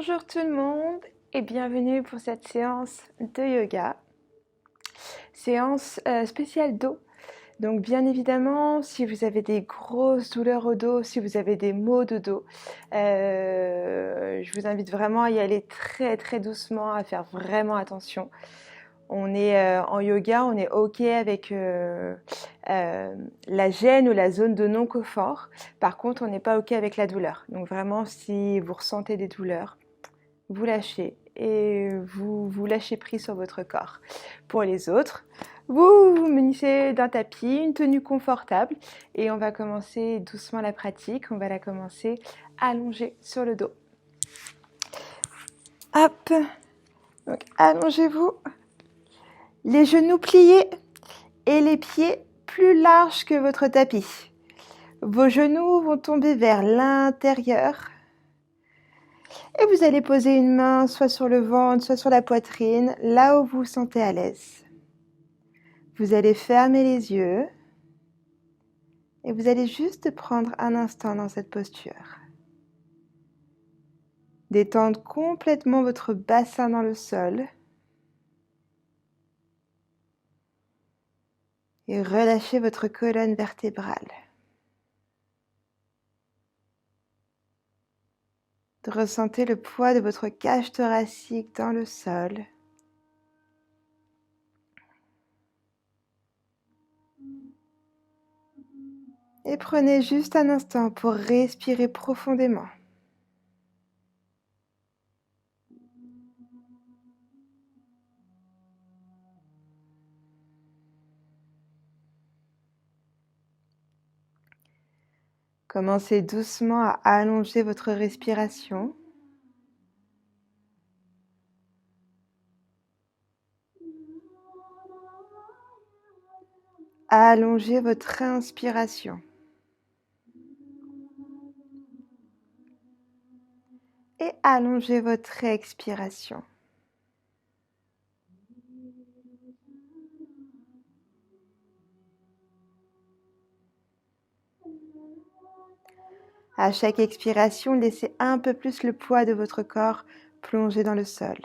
Bonjour tout le monde et bienvenue pour cette séance de yoga, séance spéciale dos. Donc bien évidemment, si vous avez des grosses douleurs au dos, si vous avez des maux de dos, je vous invite vraiment à y aller très très doucement, à faire vraiment attention. On est en yoga, on est OK avec la gêne ou la zone de non-confort. Par contre, on n'est pas OK avec la douleur. Donc vraiment, si vous ressentez des douleurs, vous lâchez et vous lâchez prise sur votre corps. Pour les autres, vous vous munissez d'un tapis, une tenue confortable et on va commencer doucement la pratique. On va la commencer allongée sur le dos. Hop, donc allongez-vous, les genoux pliés et les pieds plus larges que votre tapis. Vos genoux vont tomber vers l'intérieur. Et vous allez poser une main soit sur le ventre, soit sur la poitrine, là où vous vous sentez à l'aise. Vous allez fermer les yeux et vous allez juste prendre un instant dans cette posture. Détendre complètement votre bassin dans le sol et relâcher votre colonne vertébrale. Ressentez le poids de votre cage thoracique dans le sol. Et prenez juste un instant pour respirer profondément. Commencez doucement à allonger votre respiration. Allongez votre inspiration. Et allongez votre expiration. À chaque expiration, laissez un peu plus le poids de votre corps plonger dans le sol.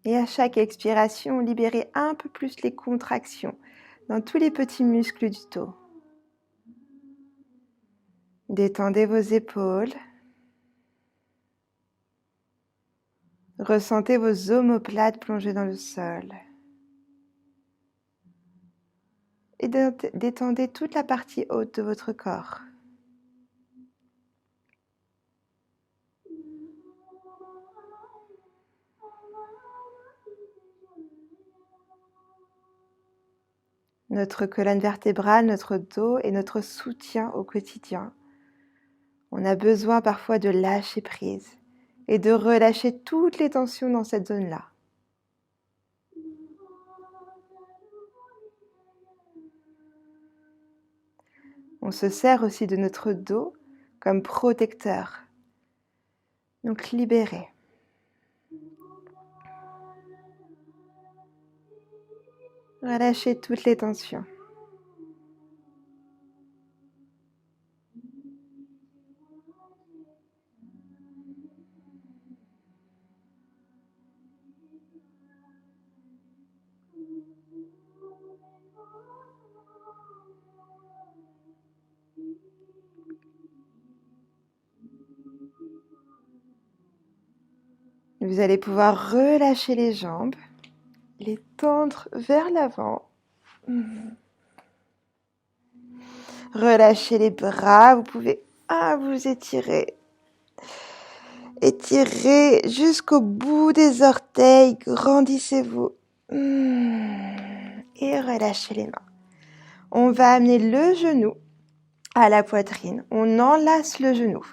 Et à chaque expiration, libérez un peu plus les contractions dans tous les petits muscles du dos. Détendez vos épaules. Ressentez vos omoplates plonger dans le sol. Et détendez toute la partie haute de votre corps. Notre colonne vertébrale, notre dos est notre soutien au quotidien. On a besoin parfois de lâcher prise et de relâcher toutes les tensions dans cette zone-là. On se sert aussi de notre dos comme protecteur. Donc libérez. Relâchez toutes les tensions. Vous allez pouvoir relâcher les jambes, les tendre vers l'avant. Relâchez les bras, vous pouvez vous étirer. Étirez jusqu'au bout des orteils, grandissez-vous. Et relâchez les mains. On va amener le genou à la poitrine. On enlace le genou.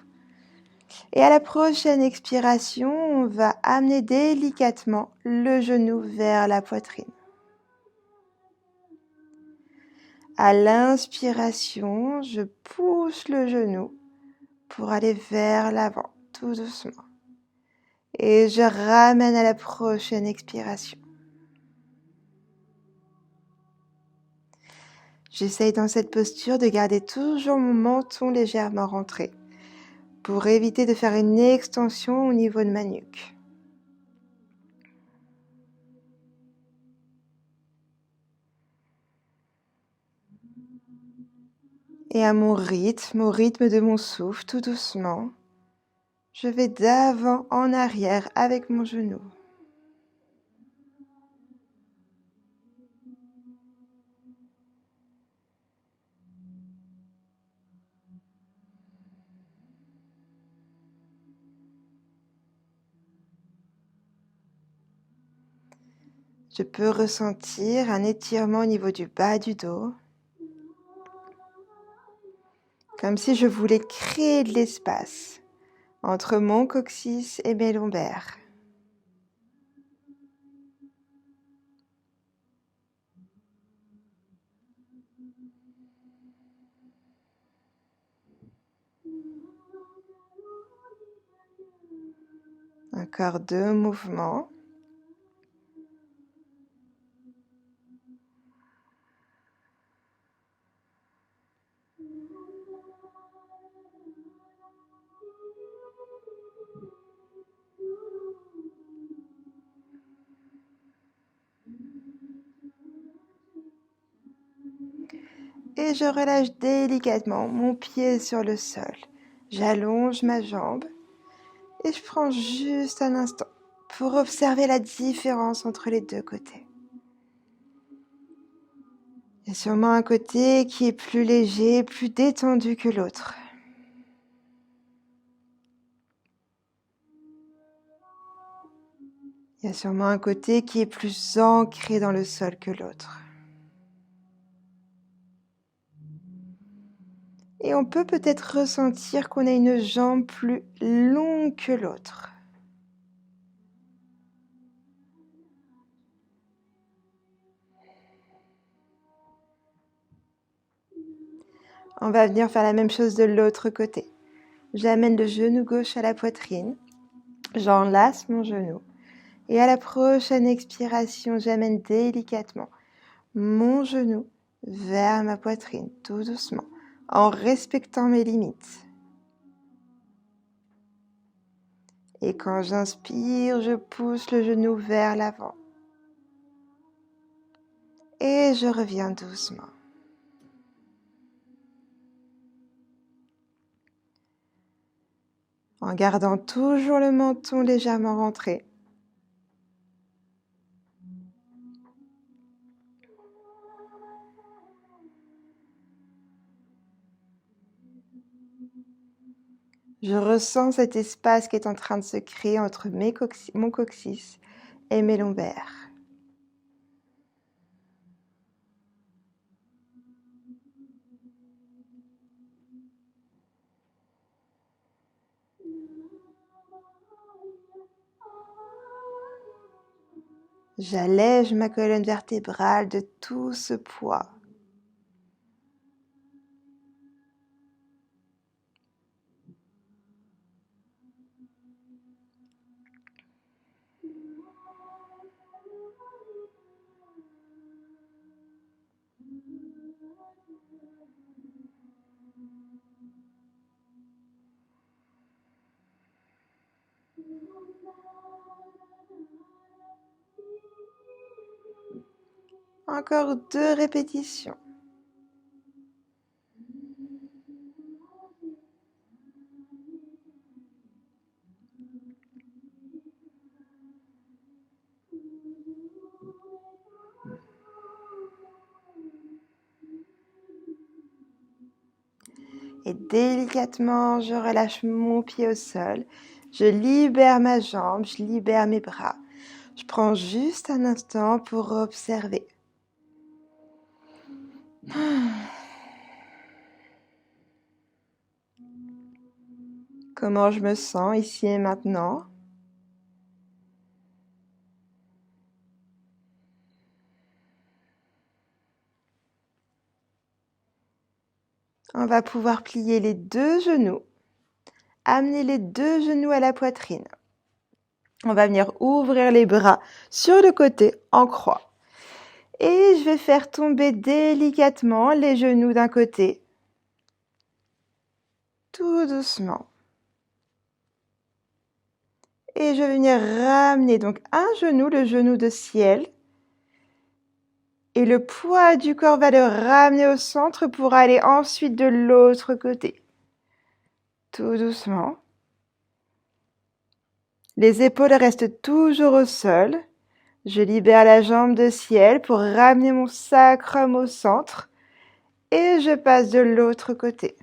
Et à la prochaine expiration, on va amener délicatement le genou vers la poitrine. À l'inspiration, je pousse le genou pour aller vers l'avant, tout doucement. Et je ramène à la prochaine expiration. J'essaye dans cette posture de garder toujours mon menton légèrement rentré pour éviter de faire une extension au niveau de ma nuque. Et à mon rythme, au rythme de mon souffle, tout doucement, je vais d'avant en arrière avec mon genou. Je peux ressentir un étirement au niveau du bas du dos, comme si je voulais créer de l'espace entre mon coccyx et mes lombaires. Encore 2 mouvements. Et je relâche délicatement mon pied sur le sol. J'allonge ma jambe et je prends juste un instant pour observer la différence entre les deux côtés. Il y a sûrement un côté qui est plus léger, plus détendu que l'autre. Il y a sûrement un côté qui est plus ancré dans le sol que l'autre. Et on peut peut-être ressentir qu'on a une jambe plus longue que l'autre. On va venir faire la même chose de l'autre côté. J'amène le genou gauche à la poitrine. J'enlace mon genou. Et à la prochaine expiration, j'amène délicatement mon genou vers ma poitrine, tout doucement, en respectant mes limites. Et quand j'inspire, je pousse le genou vers l'avant. Et je reviens doucement. En gardant toujours le menton légèrement rentré. Je ressens cet espace qui est en train de se créer entre mon coccyx et mes lombaires. J'allège ma colonne vertébrale de tout ce poids. Encore 2 répétitions. Et délicatement, je relâche mon pied au sol. Je libère ma jambe, je libère mes bras. Je prends juste un instant pour observer. Comment je me sens ici et maintenant. On va pouvoir plier les 2 genoux. Amener les 2 genoux à la poitrine. On va venir ouvrir les bras sur le côté en croix. Et je vais faire tomber délicatement les genoux d'un côté. Tout doucement. Et je vais venir ramener donc un genou, le genou de ciel. Et le poids du corps va le ramener au centre pour aller ensuite de l'autre côté. Tout doucement. Les épaules restent toujours au sol. Je libère la jambe de ciel pour ramener mon sacrum au centre. Et je passe de l'autre côté.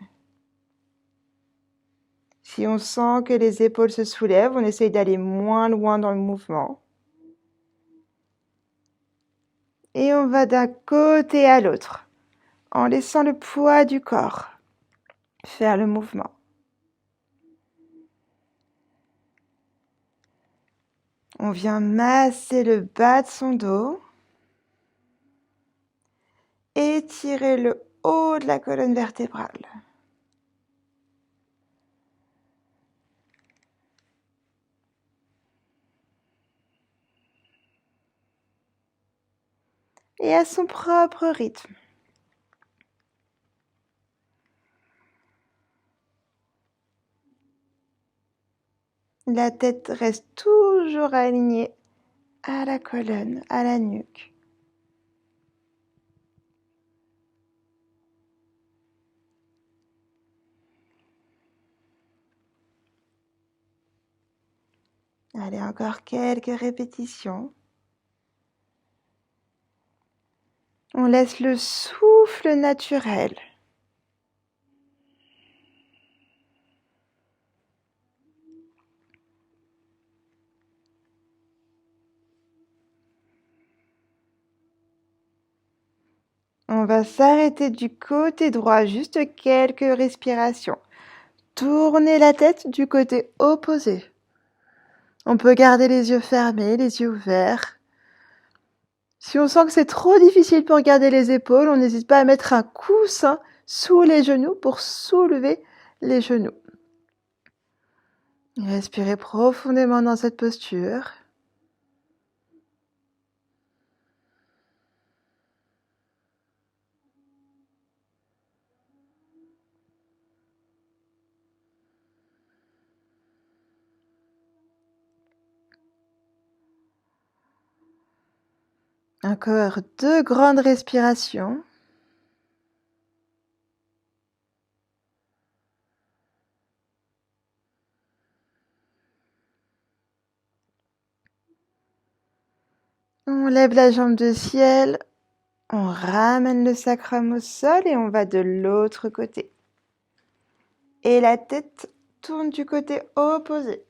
Si on sent que les épaules se soulèvent, on essaye d'aller moins loin dans le mouvement. Et on va d'un côté à l'autre, en laissant le poids du corps faire le mouvement. On vient masser le bas de son dos, étirer le haut de la colonne vertébrale. Et à son propre rythme. La tête reste toujours alignée à la colonne, à la nuque. Allez, encore quelques répétitions. On laisse le souffle naturel. On va s'arrêter du côté droit, juste quelques respirations. Tournez la tête du côté opposé. On peut garder les yeux fermés, les yeux ouverts. Si on sent que c'est trop difficile pour garder les épaules, on n'hésite pas à mettre un coussin sous les genoux pour soulever les genoux. Respirez profondément dans cette posture. Encore 2 grandes respirations. On lève la jambe de ciel, on ramène le sacrum au sol et on va de l'autre côté. Et la tête tourne du côté opposé.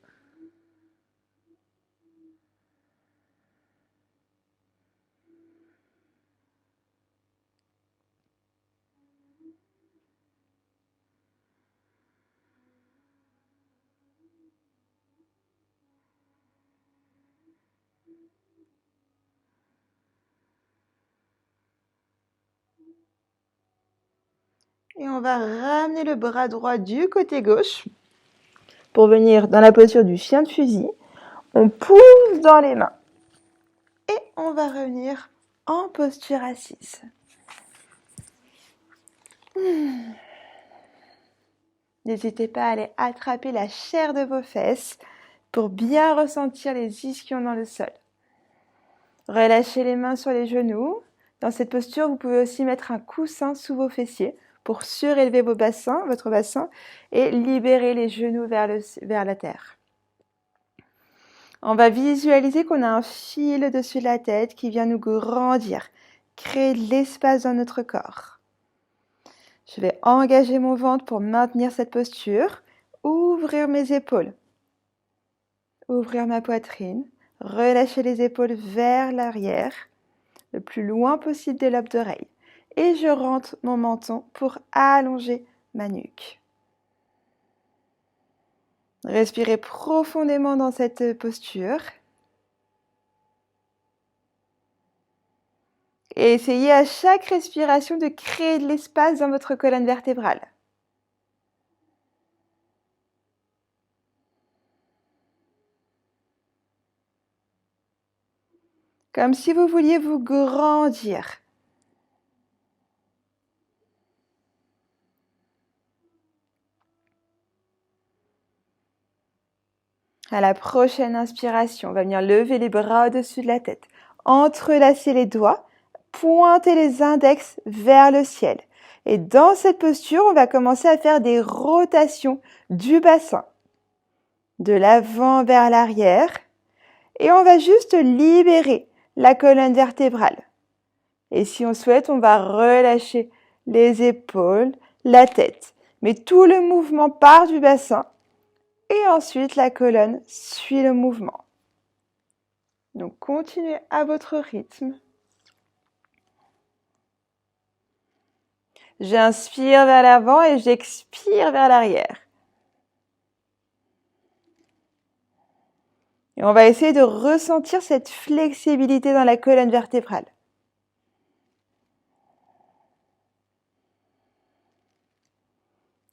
Et on va ramener le bras droit du côté gauche pour venir dans la posture du chien de fusil. On pousse dans les mains et on va revenir en posture assise. N'hésitez pas à aller attraper la chair de vos fesses pour bien ressentir les ischions dans le sol. Relâchez les mains sur les genoux. Dans cette posture, vous pouvez aussi mettre un coussin sous vos fessiers pour surélever votre bassin et libérer les genoux vers la terre. On va visualiser qu'on a un fil dessus de la tête qui vient nous grandir, créer de l'espace dans notre corps. Je vais engager mon ventre pour maintenir cette posture, ouvrir mes épaules, ouvrir ma poitrine, relâcher les épaules vers l'arrière, le plus loin possible des lobes d'oreilles. Et je rentre mon menton pour allonger ma nuque. Respirez profondément dans cette posture. Et essayez à chaque respiration de créer de l'espace dans votre colonne vertébrale. comme si vous vouliez vous grandir. À la prochaine inspiration, on va venir lever les bras au-dessus de la tête, entrelacer les doigts, pointer les index vers le ciel. Et dans cette posture, on va commencer à faire des rotations du bassin, de l'avant vers l'arrière. Et on va juste libérer la colonne vertébrale. Et si on souhaite, on va relâcher les épaules, la tête. Mais tout le mouvement part du bassin. Et ensuite, la colonne suit le mouvement. Donc, continuez à votre rythme. J'inspire vers l'avant et j'expire vers l'arrière. Et on va essayer de ressentir cette flexibilité dans la colonne vertébrale.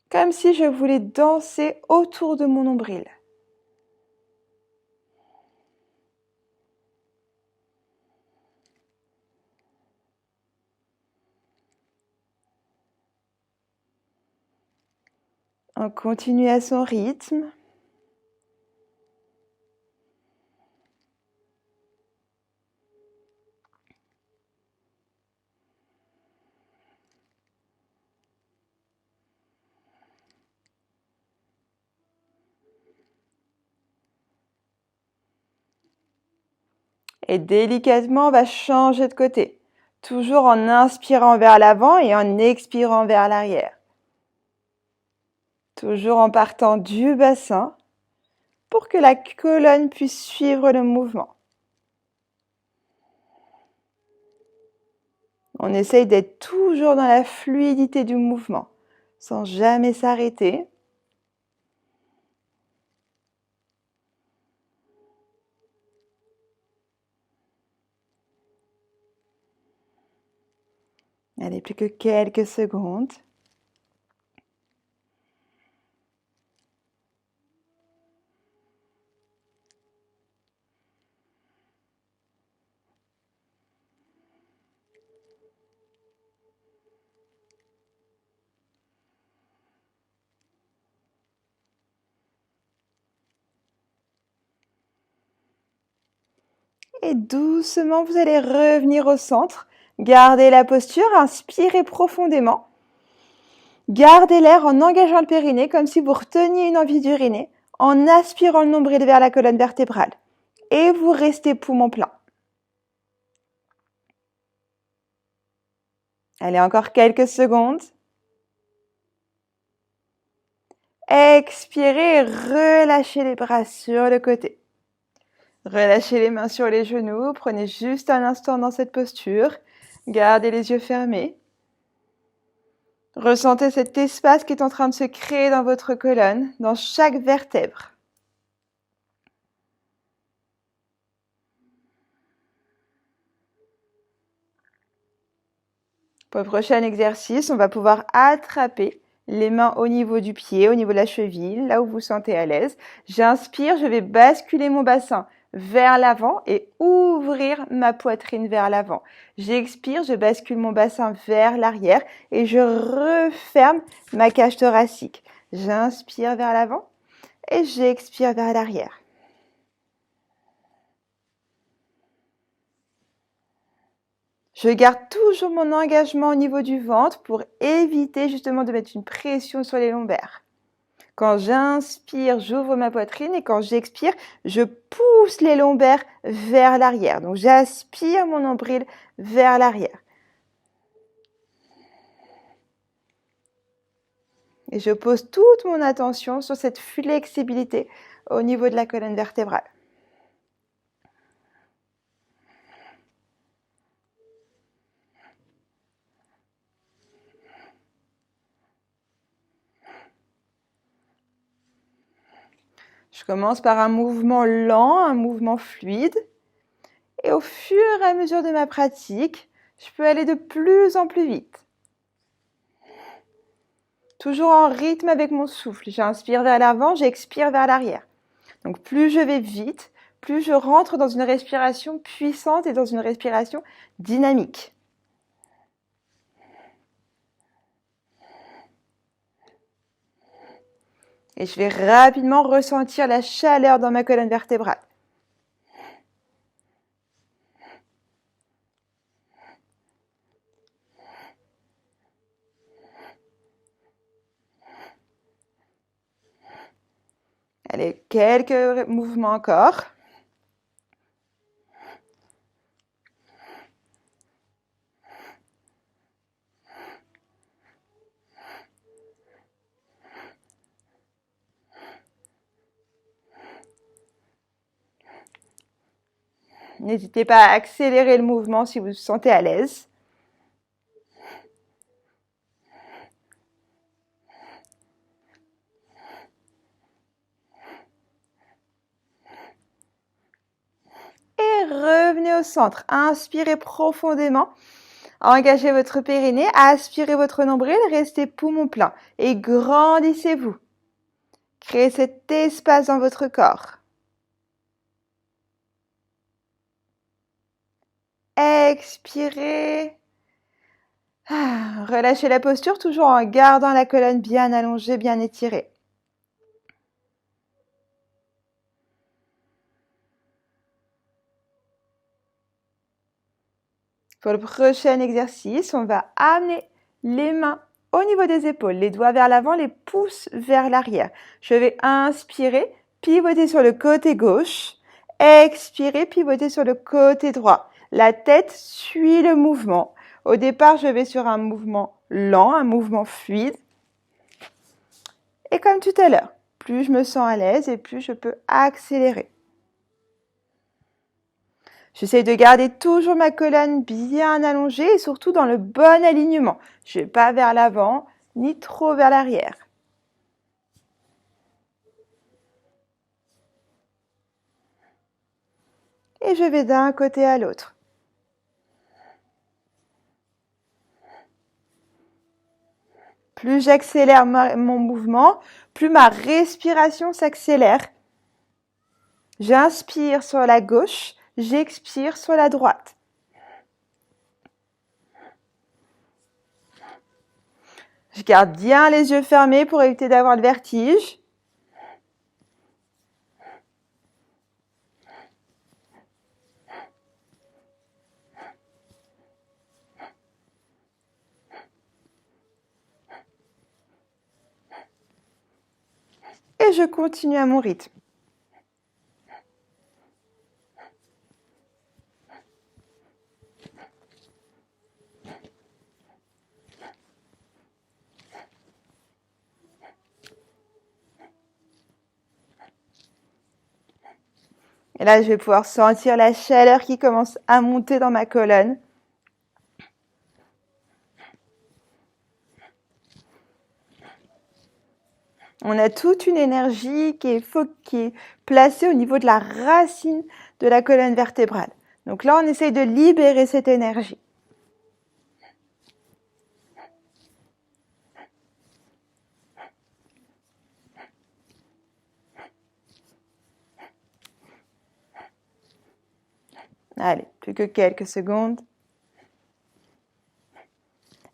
Comme si je voulais danser autour de mon nombril. On continue à son rythme. Et délicatement, on va changer de côté. Toujours en inspirant vers l'avant et en expirant vers l'arrière. Toujours en partant du bassin pour que la colonne puisse suivre le mouvement. On essaye d'être toujours dans la fluidité du mouvement, sans jamais s'arrêter. Allez, plus que quelques secondes. Et doucement, vous allez revenir au centre. Gardez la posture, inspirez profondément. Gardez l'air en engageant le périnée, comme si vous reteniez une envie d'uriner, en aspirant le nombril vers la colonne vertébrale. Et vous restez poumon plein. Allez, encore quelques secondes. Expirez, relâchez les bras sur le côté. Relâchez les mains sur les genoux, prenez juste un instant dans cette posture. Gardez les yeux fermés. Ressentez cet espace qui est en train de se créer dans votre colonne, dans chaque vertèbre. Pour le prochain exercice, on va pouvoir attraper les mains au niveau du pied, au niveau de la cheville, là où vous vous sentez à l'aise. J'inspire, je vais basculer mon bassin vers l'avant et ouvrir ma poitrine vers l'avant. J'expire, je bascule mon bassin vers l'arrière et je referme ma cage thoracique. J'inspire vers l'avant et j'expire vers l'arrière. Je garde toujours mon engagement au niveau du ventre pour éviter justement de mettre une pression sur les lombaires. Quand j'inspire, j'ouvre ma poitrine et quand j'expire, je pousse les lombaires vers l'arrière. Donc j'aspire mon nombril vers l'arrière. Et je pose toute mon attention sur cette flexibilité au niveau de la colonne vertébrale. Je commence par un mouvement lent, un mouvement fluide. Et au fur et à mesure de ma pratique, je peux aller de plus en plus vite. Toujours en rythme avec mon souffle. J'inspire vers l'avant, j'expire vers l'arrière. Donc plus je vais vite, plus je rentre dans une respiration puissante et dans une respiration dynamique. Et je vais rapidement ressentir la chaleur dans ma colonne vertébrale. Allez, quelques mouvements encore. N'hésitez pas à accélérer le mouvement si vous vous sentez à l'aise. Et revenez au centre. Inspirez profondément. Engagez votre périnée. Aspirez votre nombril. Restez poumon plein. Et grandissez-vous. Créez cet espace dans votre corps. Expirez. Relâchez la posture, toujours en gardant la colonne bien allongée, bien étirée. Pour le prochain exercice, on va amener les mains au niveau des épaules, les doigts vers l'avant, les pouces vers l'arrière. Je vais inspirer, pivoter sur le côté gauche, expirer, pivoter sur le côté droit. La tête suit le mouvement. Au départ, je vais sur un mouvement lent, un mouvement fluide. Et comme tout à l'heure, plus je me sens à l'aise et plus je peux accélérer. J'essaie de garder toujours ma colonne bien allongée et surtout dans le bon alignement. Je ne vais pas vers l'avant ni trop vers l'arrière. Et je vais d'un côté à l'autre. Plus j'accélère mon mouvement, plus ma respiration s'accélère. J'inspire sur la gauche, j'expire sur la droite. Je garde bien les yeux fermés pour éviter d'avoir le vertige. Et je continue à mon rythme. Et là, je vais pouvoir sentir la chaleur qui commence à monter dans ma colonne. On a toute une énergie qui est placée au niveau de la racine de la colonne vertébrale. Donc là, on essaye de libérer cette énergie. Allez, plus que quelques secondes.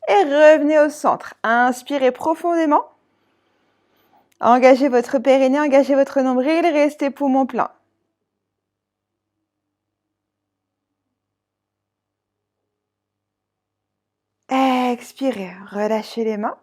Et revenez au centre. Inspirez profondément. Engagez votre périnée, engagez votre nombril, restez poumon plein. Expirez, relâchez les mains.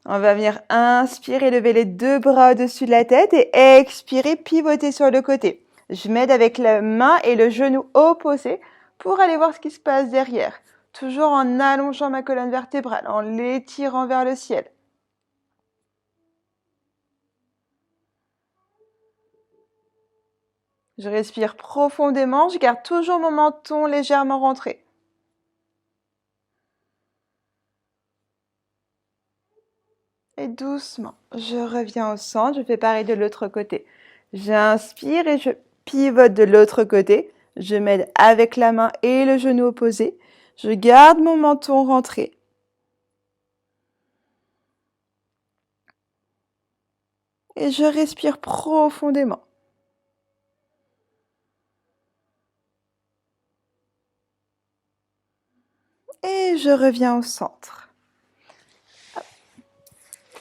On va venir inspirer, lever les deux bras au-dessus de la tête et expirer, pivoter sur le côté. Je m'aide avec la main et le genou opposé pour aller voir ce qui se passe derrière. Toujours en allongeant ma colonne vertébrale, en l'étirant vers le ciel. Je respire profondément, je garde toujours mon menton légèrement rentré. Et doucement, je reviens au centre, je fais pareil de l'autre côté. J'inspire et je pivote de l'autre côté. Je m'aide avec la main et le genou opposé. Je garde mon menton rentré. Et je respire profondément. Et je reviens au centre.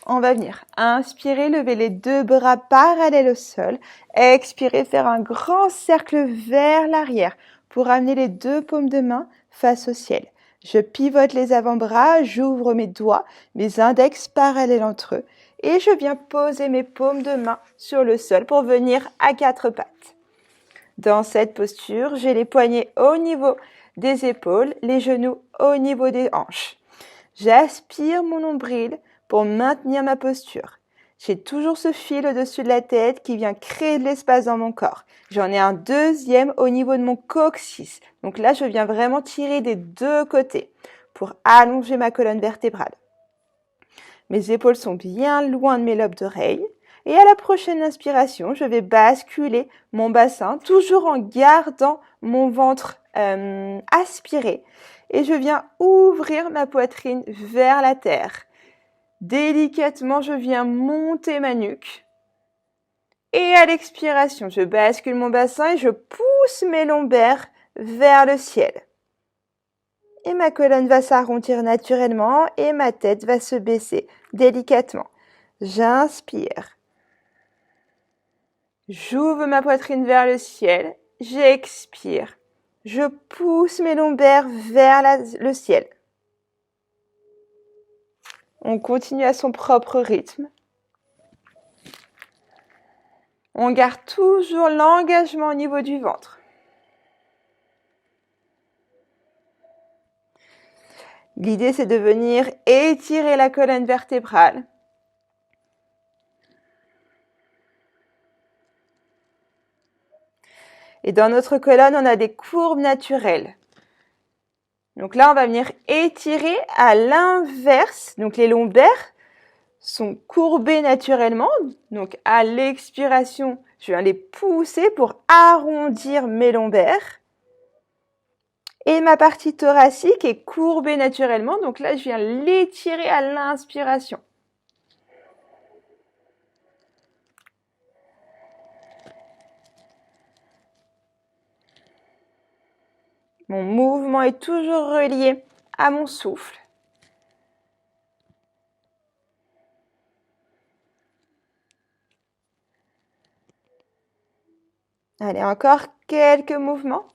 On va venir inspirer, lever les deux bras parallèles au sol. Expirer, faire un grand cercle vers l'arrière pour amener les deux paumes de main face au ciel. Je pivote les avant-bras, j'ouvre mes doigts, mes index parallèles entre eux et je viens poser mes paumes de main sur le sol pour venir à quatre pattes. Dans cette posture, j'ai les poignets au niveau des épaules, les genoux au niveau des hanches. J'aspire mon nombril pour maintenir ma posture. J'ai toujours ce fil au-dessus de la tête qui vient créer de l'espace dans mon corps. J'en ai un deuxième au niveau de mon coccyx. Donc là, je viens vraiment tirer des deux côtés pour allonger ma colonne vertébrale. Mes épaules sont bien loin de mes lobes d'oreilles. Et à la prochaine inspiration, je vais basculer mon bassin, toujours en gardant mon ventre aspiré. Et je viens ouvrir ma poitrine vers la terre. Délicatement, je viens monter ma nuque. Et à l'expiration, je bascule mon bassin et je pousse mes lombaires vers le ciel. Et ma colonne va s'arrondir naturellement et ma tête va se baisser délicatement. J'inspire. J'ouvre ma poitrine vers le ciel. J'expire. Je pousse mes lombaires vers le ciel. On continue à son propre rythme. On garde toujours l'engagement au niveau du ventre. L'idée, c'est de venir étirer la colonne vertébrale. Et dans notre colonne, on a des courbes naturelles. Donc là, on va venir étirer à l'inverse. Donc les lombaires sont courbés naturellement. Donc à l'expiration, je viens les pousser pour arrondir mes lombaires. Et ma partie thoracique est courbée naturellement. Donc là, je viens l'étirer à l'inspiration. Mon mouvement est toujours relié à mon souffle. Allez, encore quelques mouvements.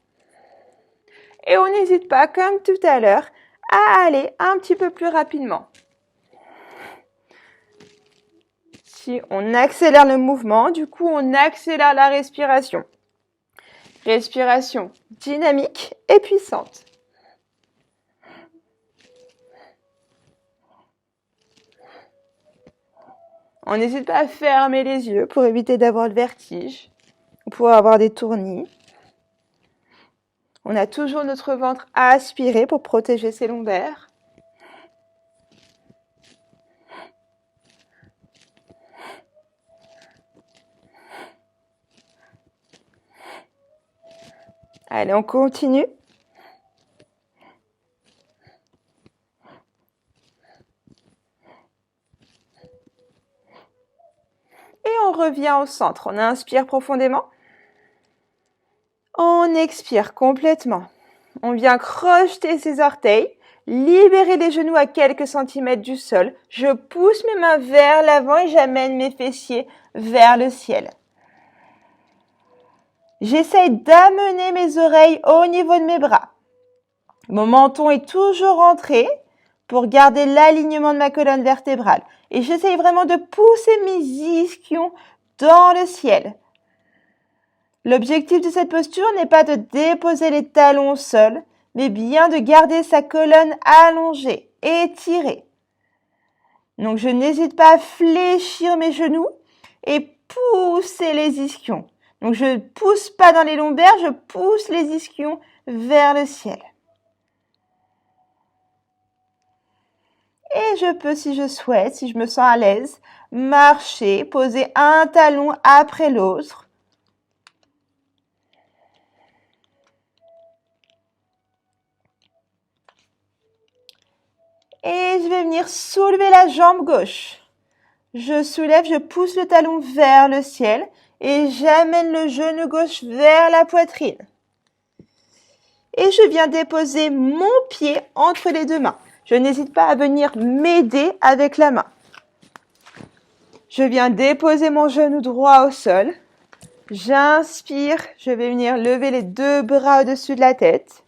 Et on n'hésite pas, comme tout à l'heure, à aller un petit peu plus rapidement. Si on accélère le mouvement, du coup, on accélère la respiration. Respiration dynamique et puissante. On n'hésite pas à fermer les yeux pour éviter d'avoir le vertige ou pour avoir des tournis. On a toujours notre ventre à aspirer pour protéger ses lombaires. Allez, on continue. Et on revient au centre. On inspire profondément. On expire complètement. On vient crocheter ses orteils, libérer les genoux à quelques centimètres du sol. Je pousse mes mains vers l'avant et j'amène mes fessiers vers le ciel. J'essaye d'amener mes oreilles au niveau de mes bras. Mon menton est toujours rentré pour garder l'alignement de ma colonne vertébrale. Et j'essaye vraiment de pousser mes ischions dans le ciel. L'objectif de cette posture n'est pas de déposer les talons au sol, mais bien de garder sa colonne allongée, étirée. Donc je n'hésite pas à fléchir mes genoux et pousser les ischions. Donc je ne pousse pas dans les lombaires, je pousse les ischions vers le ciel. Et je peux, si je souhaite, si je me sens à l'aise, marcher, poser un talon après l'autre. Et je vais venir soulever la jambe gauche. Je soulève, je pousse le talon vers le ciel et j'amène le genou gauche vers la poitrine. et je viens déposer mon pied entre les deux mains. Je n'hésite pas à venir m'aider avec la main. Je viens déposer mon genou droit au sol. J'inspire, je vais venir lever les deux bras au-dessus de la tête.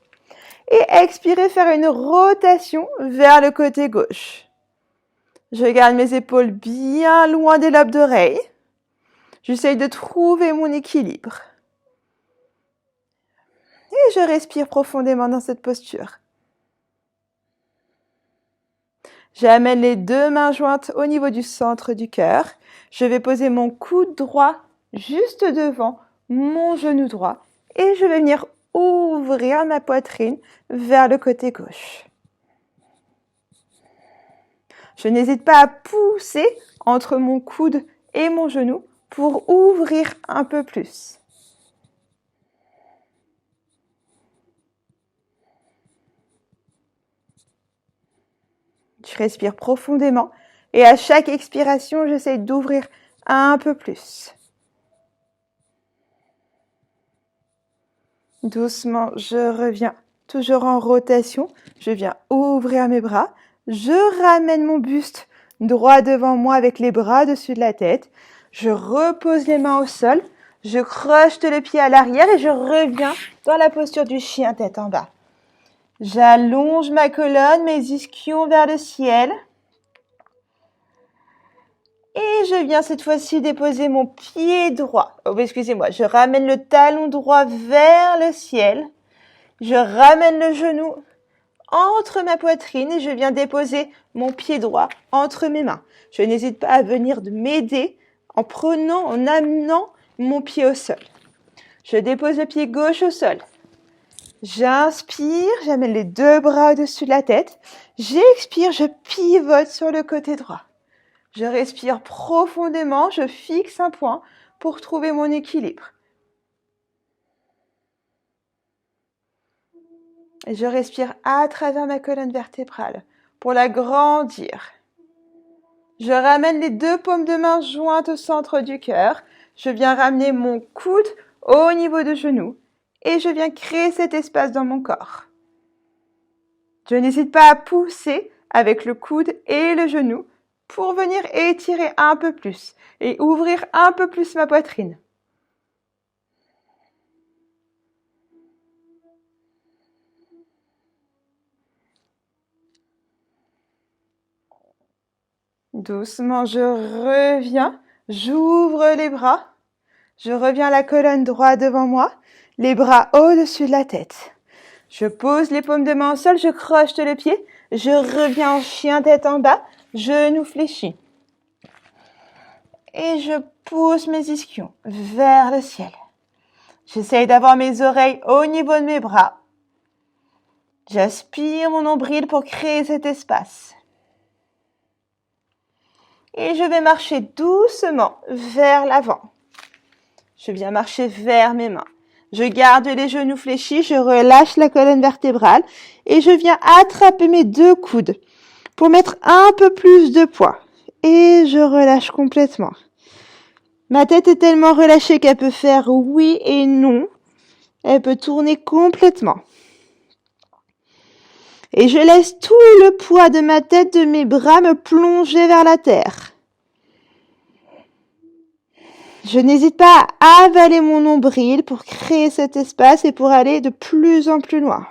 Et expirer, faire une rotation vers le côté gauche. Je garde mes épaules bien loin des lobes d'oreilles. J'essaye de trouver mon équilibre. Et je respire profondément dans cette posture. J'amène les deux mains jointes au niveau du centre du cœur. Je vais poser mon coude droit juste devant mon genou droit. Et je vais venir ouvrir ma poitrine vers le côté gauche. Je n'hésite pas à pousser entre mon coude et mon genou pour ouvrir un peu plus. Je respire profondément et à chaque expiration, j'essaie d'ouvrir un peu plus. Doucement, je reviens, toujours en rotation. Je viens ouvrir mes bras. Je ramène mon buste droit devant moi avec les bras au-dessus de la tête. Je repose les mains au sol. Je croche le pied à l'arrière et je reviens dans la posture du chien tête en bas. J'allonge ma colonne, mes ischions vers le ciel. Et je viens cette fois-ci déposer mon pied droit. Oh, excusez-moi, je ramène le talon droit vers le ciel. Je ramène le genou entre ma poitrine et je viens déposer mon pied droit entre mes mains. Je n'hésite pas à venir m'aider en amenant mon pied au sol. Je dépose le pied gauche au sol. J'inspire, j'amène les deux bras au-dessus de la tête. J'expire, je pivote sur le côté droit. Je respire profondément, je fixe un point pour trouver mon équilibre. Et je respire à travers ma colonne vertébrale pour l'agrandir. Je ramène les deux paumes de main jointes au centre du cœur. Je viens ramener mon coude au niveau du genou et je viens créer cet espace dans mon corps. Je n'hésite pas à pousser avec le coude et le genou pour venir étirer un peu plus et ouvrir un peu plus ma poitrine. Doucement, je reviens, j'ouvre les bras, je reviens à la colonne droite devant moi, les bras au-dessus de la tête. Je pose les paumes de main au sol, je croche le pied, je reviens en chien tête en bas, genou fléchi. Et je pousse mes ischions vers le ciel. J'essaye d'avoir mes oreilles au niveau de mes bras. J'aspire mon nombril pour créer cet espace. Et je vais marcher doucement vers l'avant. Je viens marcher vers mes mains. Je garde les genoux fléchis, je relâche la colonne vertébrale et je viens attraper mes deux coudes pour mettre un peu plus de poids. Et je relâche complètement. Ma tête est tellement relâchée qu'elle peut faire oui et non. Elle peut tourner complètement. Et je laisse tout le poids de ma tête, de mes bras me plonger vers la terre. Je n'hésite pas à avaler mon nombril pour créer cet espace et pour aller de plus en plus loin.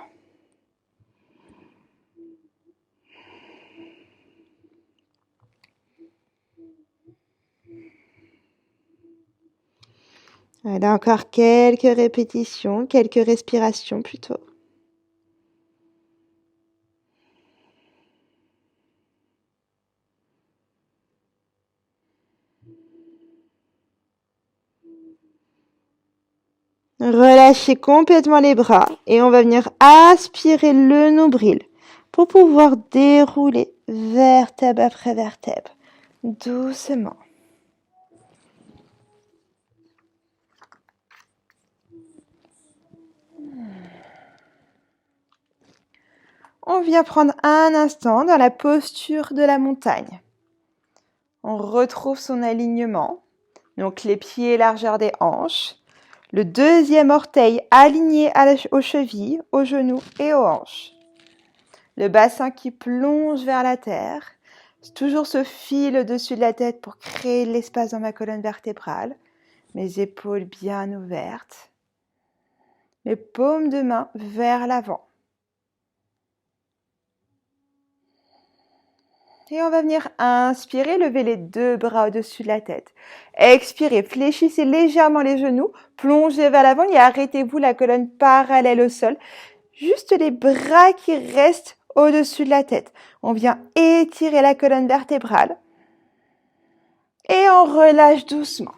Voilà, encore quelques répétitions, quelques respirations plutôt. Relâchez complètement les bras et on va venir aspirer le nombril pour pouvoir dérouler vertèbre après vertèbre, doucement. On vient prendre un instant dans la posture de la montagne. On retrouve son alignement, donc les pieds largeur des hanches. Le deuxième orteil aligné aux chevilles, aux genoux et aux hanches. Le bassin qui plonge vers la terre. Toujours ce fil au-dessus de la tête pour créer de l'espace dans ma colonne vertébrale. Mes épaules bien ouvertes. Mes paumes de main vers l'avant. Et on va venir inspirer, lever les deux bras au-dessus de la tête. Expirez, fléchissez légèrement les genoux, plongez vers l'avant et arrêtez-vous la colonne parallèle au sol. Juste les bras qui restent au-dessus de la tête. On vient étirer la colonne vertébrale et on relâche doucement.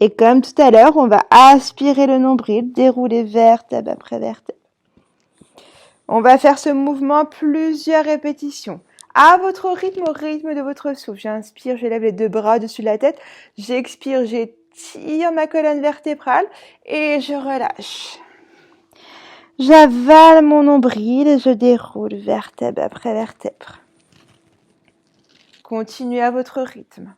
Et comme tout à l'heure, on va aspirer le nombril, dérouler vertèbre après vertèbre. On va faire ce mouvement plusieurs répétitions. À votre rythme, au rythme de votre souffle. J'inspire, je lève les deux bras au-dessus de la tête. J'expire, j'étire ma colonne vertébrale et je relâche. J'avale mon nombril et je déroule vertèbre après vertèbre. Continuez à votre rythme.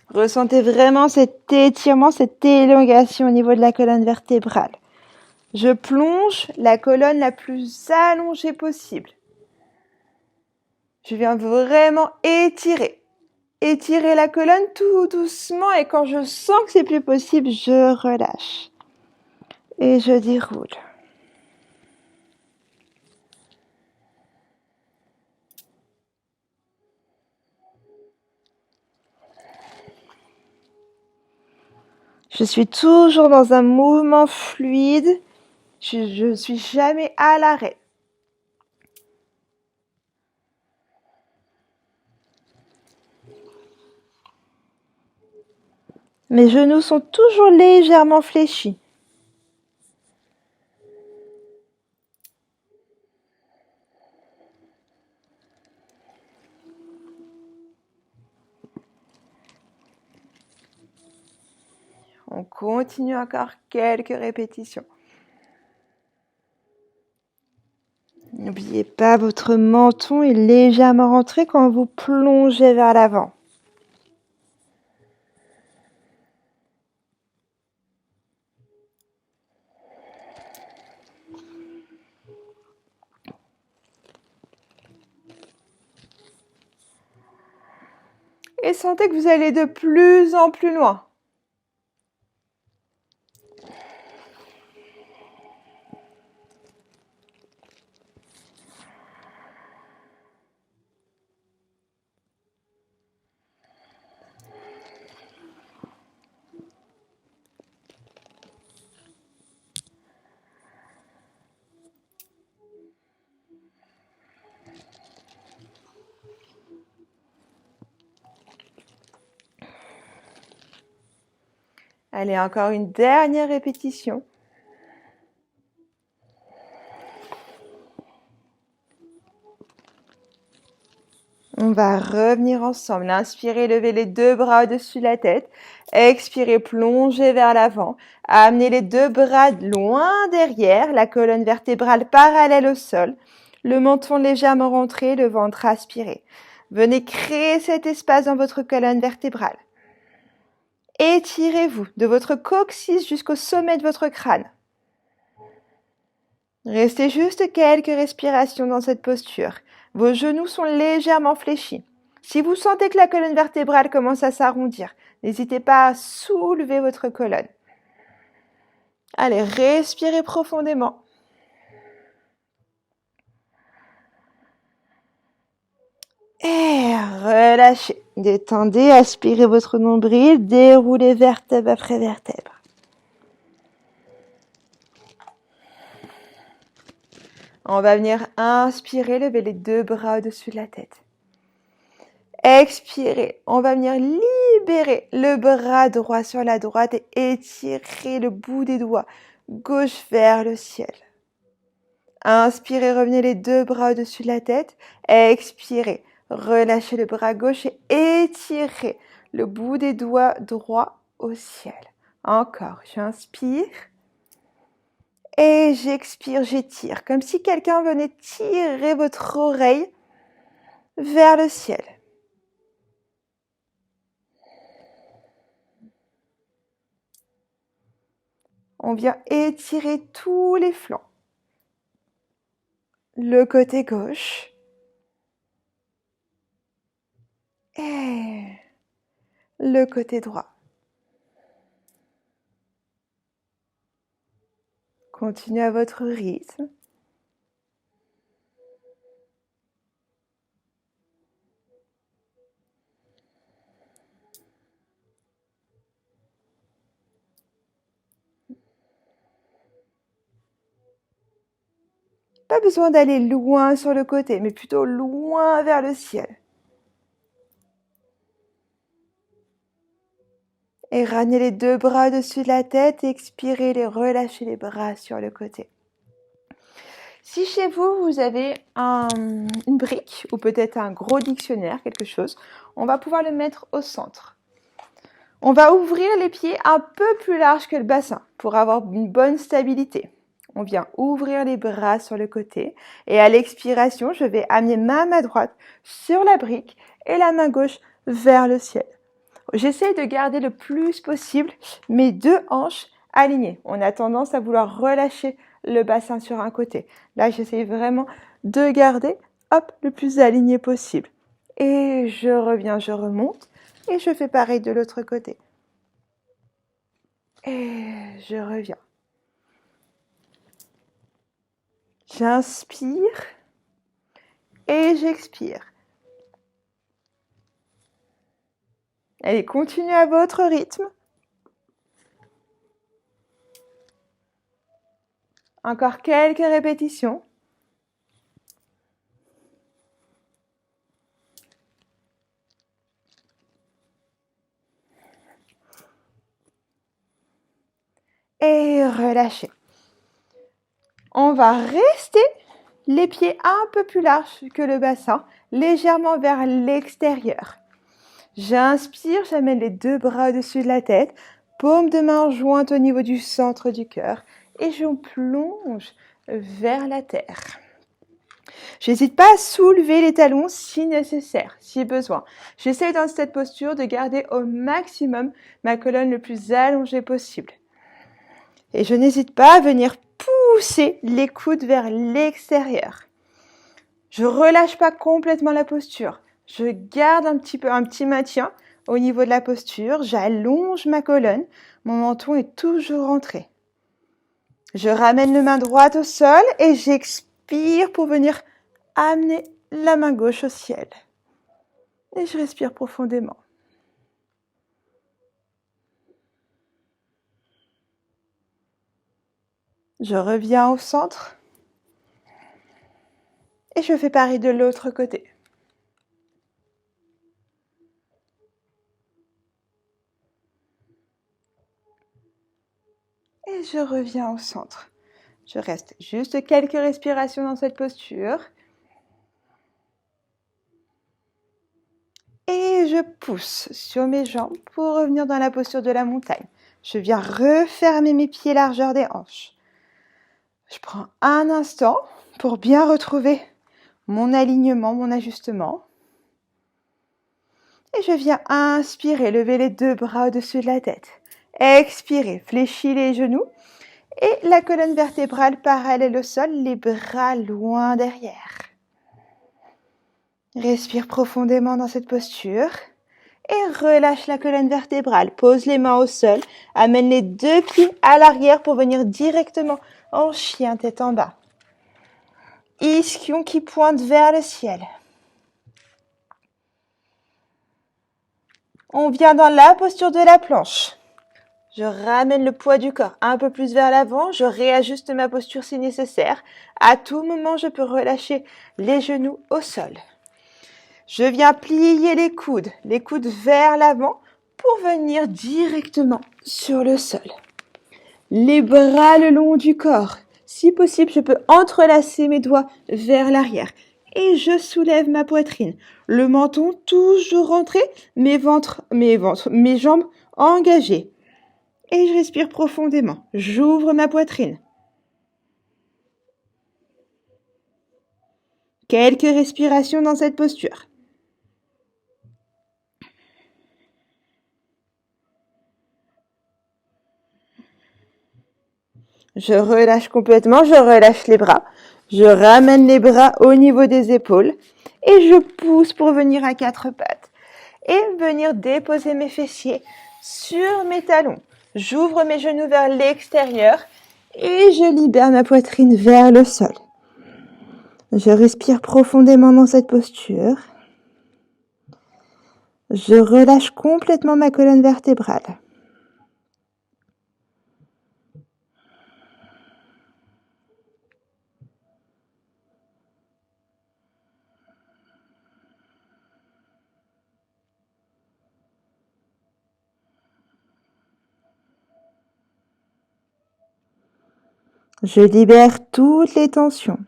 Ressentez vraiment cet étirement, cette élongation au niveau de la colonne vertébrale. Je plonge la colonne la plus allongée possible. Je viens vraiment étirer. Étirer la colonne tout doucement et quand je sens que c'est plus possible, je relâche. Et je déroule. Je suis toujours dans un mouvement fluide. Je ne suis jamais à l'arrêt. Mes genoux sont toujours légèrement fléchis. On continue encore quelques répétitions. N'oubliez pas, votre menton est légèrement rentré quand vous plongez vers l'avant. Et sentez que vous allez de plus en plus loin. Allez, encore une dernière répétition. On va revenir ensemble. Inspirez, levez les deux bras au-dessus de la tête. Expirez, plongez vers l'avant. Amenez les deux bras loin derrière, la colonne vertébrale parallèle au sol. Le menton légèrement rentré, le ventre aspiré. Venez créer cet espace dans votre colonne vertébrale. Étirez-vous de votre coccyx jusqu'au sommet de votre crâne. Restez juste quelques respirations dans cette posture. Vos genoux sont légèrement fléchis. Si vous sentez que la colonne vertébrale commence à s'arrondir, n'hésitez pas à soulever votre colonne. Allez, respirez profondément. Et relâchez. Détendez, aspirez votre nombril, déroulez vertèbre après vertèbre. On va venir inspirer, lever les deux bras au-dessus de la tête. Expirez, on va venir libérer le bras droit sur la droite et étirer le bout des doigts gauche vers le ciel. Inspirez, revenez les deux bras au-dessus de la tête. Expirez, relâchez le bras gauche et étirez le bout des doigts droit au ciel. Encore, j'inspire. Et j'expire, j'étire, comme si quelqu'un venait tirer votre oreille vers le ciel. On vient étirer tous les flancs. Le côté gauche. Et le côté droit. Continuez à votre rythme. Pas besoin d'aller loin sur le côté, mais plutôt loin vers le ciel. Et ramenez les deux bras au-dessus de la tête, expirez, relâchez les bras sur le côté. Si chez vous, vous avez une brique ou peut-être un gros dictionnaire, quelque chose, on va pouvoir le mettre au centre. On va ouvrir les pieds un peu plus large que le bassin pour avoir une bonne stabilité. On vient ouvrir les bras sur le côté et à l'expiration, je vais amener ma main droite sur la brique et la main gauche vers le ciel. J'essaie de garder le plus possible mes deux hanches alignées. On a tendance à vouloir relâcher le bassin sur un côté. Là, j'essaie vraiment de garder, hop, le plus aligné possible. Et je reviens, je remonte et je fais pareil de l'autre côté. Et je reviens. J'inspire et j'expire. Allez, continuez à votre rythme. Encore quelques répétitions. Et relâchez. On va rester les pieds un peu plus larges que le bassin, légèrement vers l'extérieur. J'inspire, j'amène les deux bras au-dessus de la tête, paume de main jointe au niveau du centre du cœur et je plonge vers la terre. J'hésite pas à soulever les talons si nécessaire, si besoin. J'essaie dans cette posture de garder au maximum ma colonne le plus allongée possible. Et je n'hésite pas à venir pousser les coudes vers l'extérieur. Je relâche pas complètement la posture. Je garde un petit maintien au niveau de la posture. J'allonge ma colonne. Mon menton est toujours rentré. Je ramène la main droite au sol et j'expire pour venir amener la main gauche au ciel. Et je respire profondément. Je reviens au centre. Et je fais pareil de l'autre côté. Et je reviens au centre. Je reste juste quelques respirations dans cette posture. Et je pousse sur mes jambes pour revenir dans la posture de la montagne. Je viens refermer mes pieds largeur des hanches. Je prends un instant pour bien retrouver mon alignement, mon ajustement. Et je viens inspirer, lever les deux bras au-dessus de la tête. Expirer, fléchis les genoux. Et la colonne vertébrale parallèle au sol, les bras loin derrière. Respire profondément dans cette posture. Et relâche la colonne vertébrale. Pose les mains au sol. Amène les deux pieds à l'arrière pour venir directement en chien tête en bas. Ischion qui pointe vers le ciel. On vient dans la posture de la planche. Je ramène le poids du corps un peu plus vers l'avant. Je réajuste ma posture si nécessaire. À tout moment, je peux relâcher les genoux au sol. Je viens plier les coudes vers l'avant pour venir directement sur le sol. Les bras le long du corps. Si possible, je peux entrelacer mes doigts vers l'arrière. Et je soulève ma poitrine. Le menton toujours rentré, mes jambes engagées. Et je respire profondément. J'ouvre ma poitrine. Quelques respirations dans cette posture. Je relâche complètement, je relâche les bras. Je ramène les bras au niveau des épaules et je pousse pour venir à quatre pattes et venir déposer mes fessiers sur mes talons. J'ouvre mes genoux vers l'extérieur et je libère ma poitrine vers le sol. Je respire profondément dans cette posture. Je relâche complètement ma colonne vertébrale. Je libère toutes les tensions.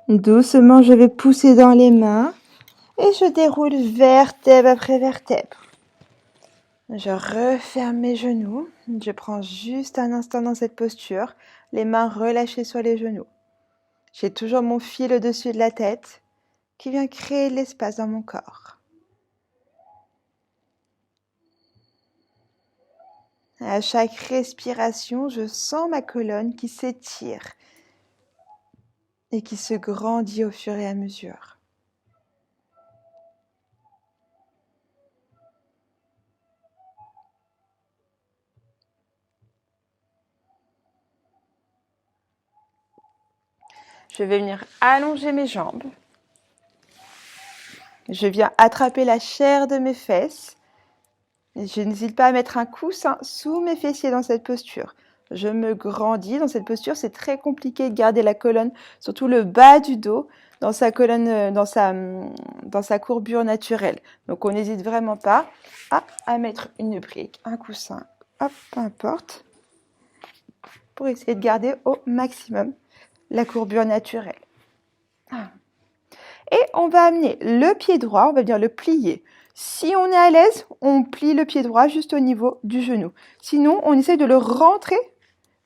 Doucement, je vais pousser dans les mains et je déroule vertèbre après vertèbre. Je referme mes genoux. Je prends juste un instant dans cette posture, les mains relâchées sur les genoux. J'ai toujours mon fil au-dessus de la tête qui vient créer de l'espace dans mon corps. À chaque respiration, je sens ma colonne qui s'étire et qui se grandit au fur et à mesure. Je vais venir allonger mes jambes. Je viens attraper la chair de mes fesses. Je n'hésite pas à mettre un coussin sous mes fessiers dans cette posture. Je me grandis dans cette posture. C'est très compliqué de garder la colonne, surtout le bas du dos, dans sa colonne, dans sa courbure naturelle. Donc, on n'hésite vraiment pas à mettre une brique, un coussin, hop, peu importe, pour essayer de garder au maximum la courbure naturelle. Et on va amener le pied droit, on va venir le plier. Si on est à l'aise, on plie le pied droit juste au niveau du genou. Sinon, on essaie de le rentrer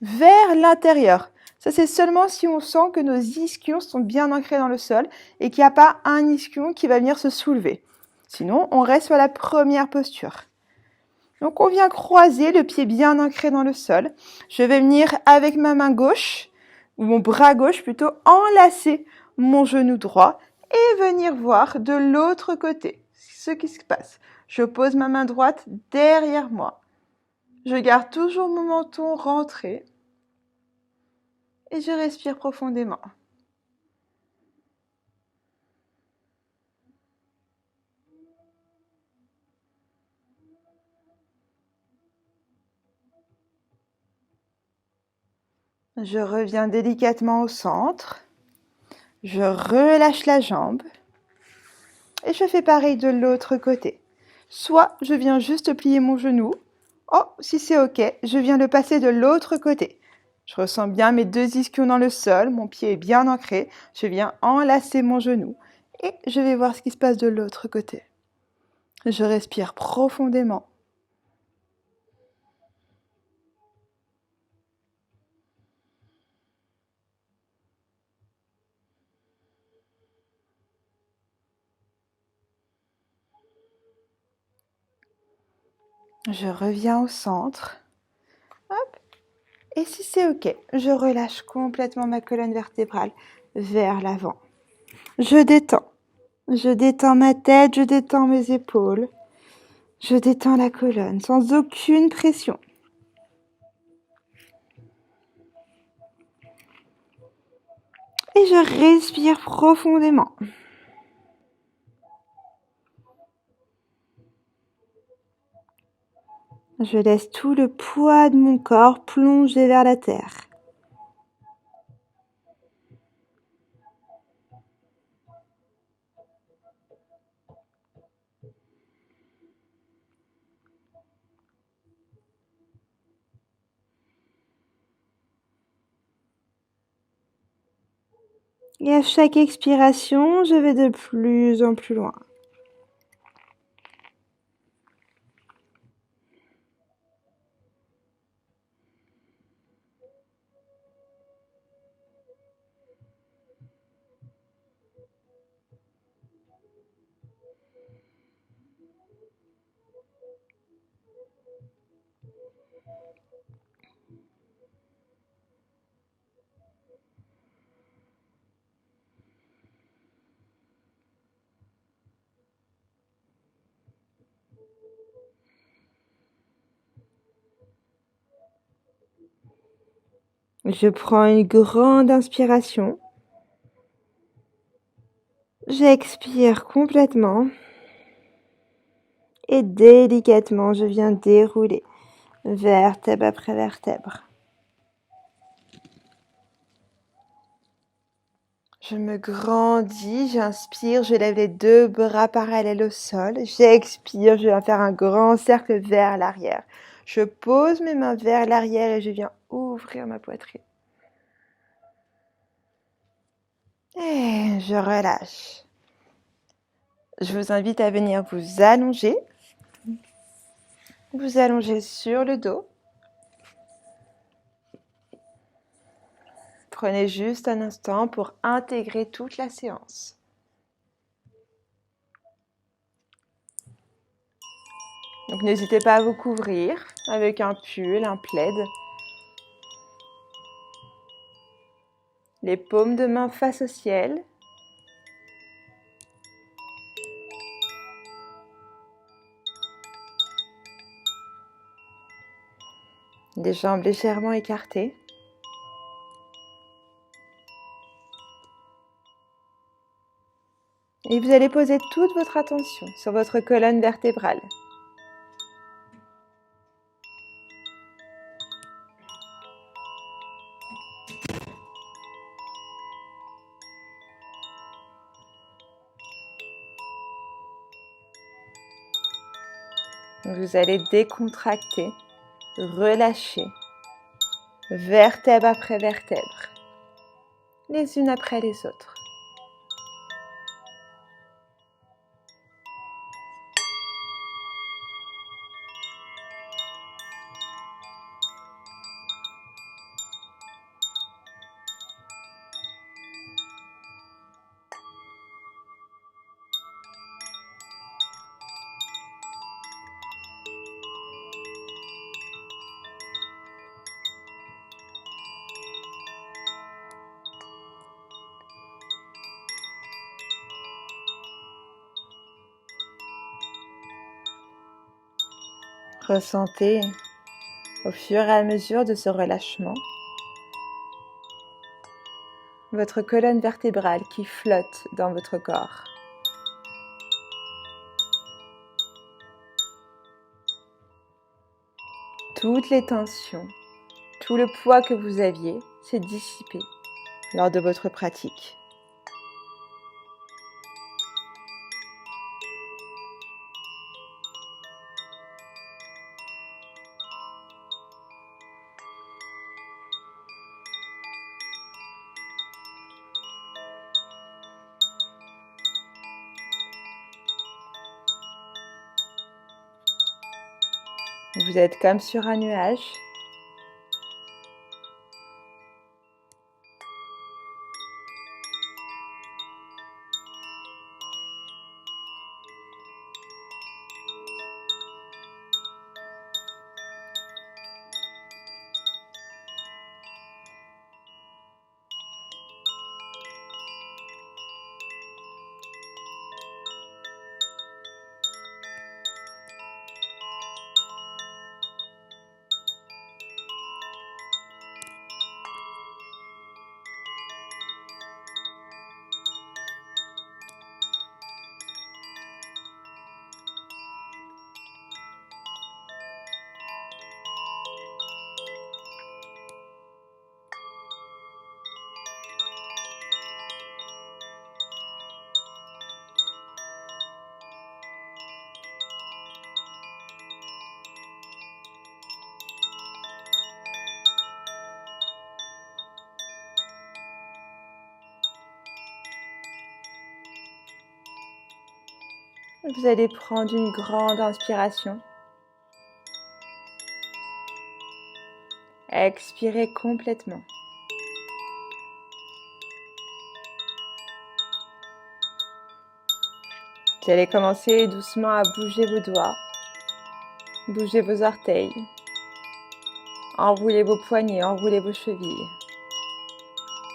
vers l'intérieur. Ça, c'est seulement si on sent que nos ischions sont bien ancrés dans le sol et qu'il n'y a pas un ischion qui va venir se soulever. Sinon, on reste sur la première posture. Donc, on vient croiser le pied bien ancré dans le sol. Je vais venir avec ma main gauche, ou mon bras gauche plutôt, enlacer mon genou droit et venir voir de l'autre côté ce qui se passe. Je pose ma main droite derrière moi. Je garde toujours mon menton rentré et je respire profondément. Je reviens délicatement au centre. Je relâche la jambe et je fais pareil de l'autre côté. Soit je viens juste plier mon genou. Oh, si c'est ok, je viens le passer de l'autre côté. Je ressens bien mes deux ischions dans le sol, mon pied est bien ancré. Je viens enlacer mon genou et je vais voir ce qui se passe de l'autre côté. Je respire profondément. Je reviens au centre. Hop. Et si c'est ok, je relâche complètement ma colonne vertébrale vers l'avant. Je détends. Je détends ma tête, je détends mes épaules. Je détends la colonne sans aucune pression. Et je respire profondément. Je laisse tout le poids de mon corps plonger vers la terre. Et à chaque expiration, je vais de plus en plus loin. Je prends une grande inspiration. J'expire complètement. Et délicatement, je viens dérouler vertèbre après vertèbre. Je me grandis, j'inspire, je lève les 2 bras parallèles au sol. J'expire, je viens faire un grand cercle vers l'arrière. Je pose mes mains vers l'arrière et je viens ouvrir ma poitrine. Et je relâche. Je vous invite à venir vous allonger. Vous allongez sur le dos. Prenez juste un instant pour intégrer toute la séance. Donc n'hésitez pas à vous couvrir avec un pull, un plaid. Les paumes de main face au ciel. Les jambes légèrement écartées. Et vous allez poser toute votre attention sur votre colonne vertébrale. Vous allez décontracter, relâcher, vertèbre après vertèbre, les unes après les autres. Ressentez au fur et à mesure de ce relâchement votre colonne vertébrale qui flotte dans votre corps. Toutes les tensions, tout le poids que vous aviez s'est dissipé lors de votre pratique. Vous êtes comme sur un nuage. Vous allez prendre une grande inspiration. Expirez complètement. Vous allez commencer doucement à bouger vos doigts, bouger vos orteils, enrouler vos poignets, enrouler vos chevilles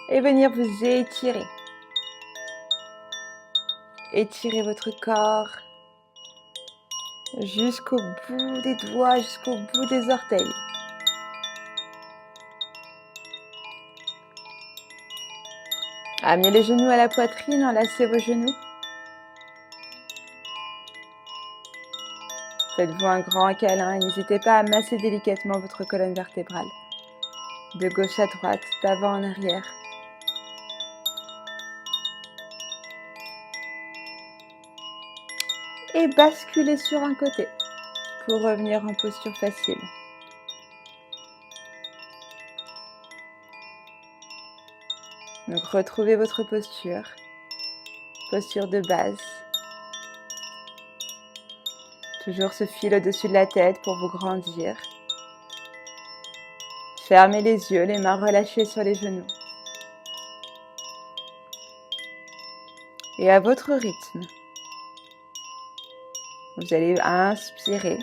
et venir vous étirer. Étirez votre corps jusqu'au bout des doigts, jusqu'au bout des orteils. Amenez les genoux à la poitrine, enlacez vos genoux. Faites-vous un grand câlin et n'hésitez pas à masser délicatement votre colonne vertébrale. De gauche à droite, d'avant en arrière. Et basculez sur un côté pour revenir en posture facile. Donc retrouvez votre posture de base. Toujours ce fil au-dessus de la tête pour vous grandir. Fermez les yeux, les mains relâchées sur les genoux. Et à votre rythme, vous allez inspirer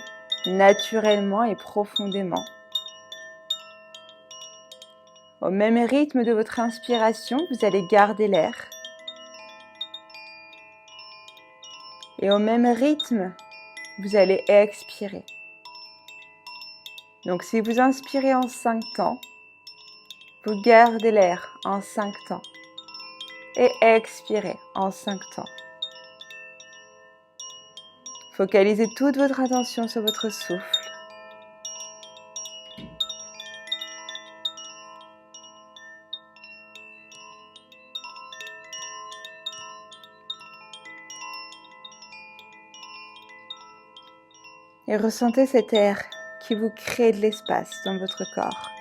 naturellement et profondément. Au même rythme de votre inspiration, vous allez garder l'air. Et au même rythme, vous allez expirer. Donc si vous inspirez en 5 temps, vous gardez l'air en 5 temps. Et expirez en 5 temps. Focalisez toute votre attention sur votre souffle. Et ressentez cet air qui vous crée de l'espace dans votre corps.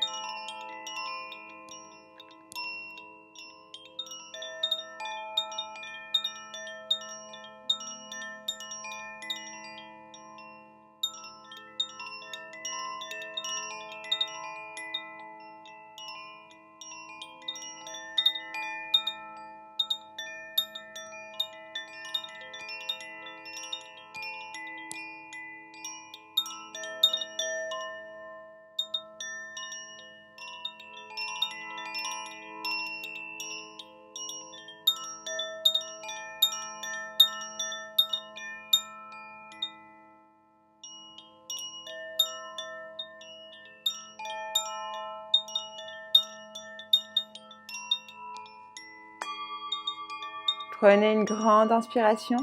Prenez une grande inspiration.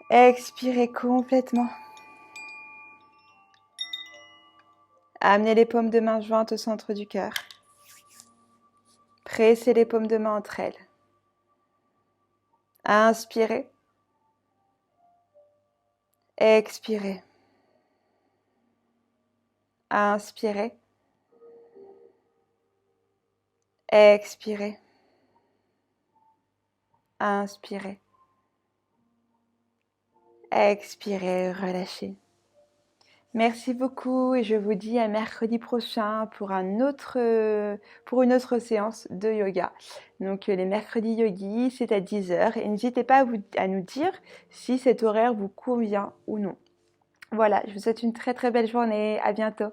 Expirez complètement. Amenez les paumes de main jointes au centre du cœur. Pressez les paumes de main entre elles. Inspirez. Expirez. Inspirez. Expirez. Inspirez. Expirez, relâchez. Merci beaucoup et je vous dis à mercredi prochain pour une autre séance de yoga. Donc les mercredis yogi, c'est à 10h et n'hésitez pas à nous dire si cet horaire vous convient ou non. Voilà, je vous souhaite une très très belle journée. À bientôt.